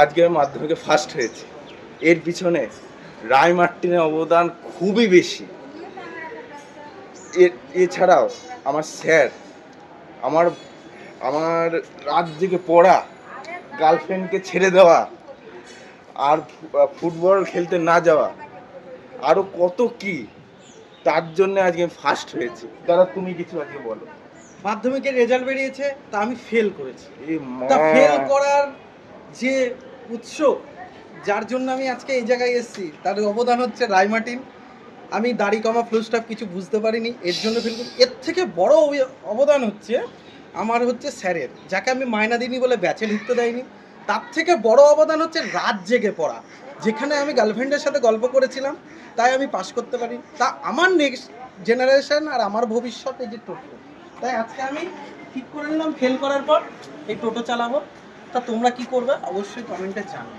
আজকে আমি মাধ্যমিকে ফার্স্ট হয়েছি। এর পিছনে রায় মার্টিনের অবদান খুবই বেশি। এছাড়াও আমার স্যার, আমার আমার রাত জেগে পড়া, গার্লফ্রেন্ডকে ছেড়ে দেওয়া, আর ফুটবল খেলতে না যাওয়া, আরও কত কি, তার জন্য আজকে আমি ফার্স্ট হয়েছি। দাদা তুমি কিছু আজকে বলো। মাধ্যমিকের রেজাল্ট বেরিয়েছে, তা আমি ফেল করেছি। এই মা, তা ফেল করার যে উৎস, যার জন্য আমি আজকে এই জায়গায় এসেছি, তার অবদান হচ্ছে রায় মার্টিন। আমি দাড়ি কমা ফুল স্টপ কিছু বুঝতে পারিনি, এর জন্য ফেল করি। এর থেকে বড় অবদান হচ্ছে আমার হচ্ছে স্যারের, যাকে আমি মায়না দিইনি বলে ব্যাচে ঢুকতে দেয়নি। তার থেকে বড় অবদান হচ্ছে রাত জেগে পড়া, যেখানে আমি গার্লফ্রেন্ডের সাথে গল্প করেছিলাম, তাই আমি পাশ করতে পারি। তা আমার নেক্সট জেনারেশন আর আমার ভবিষ্যৎ এই যে টোটো, তাই আজকে আমি ঠিক করে নিলাম ফেল করার পর এই টোটো চালাবো। তা তোমরা কি করবে অবশ্যই কমেন্টে জানাও।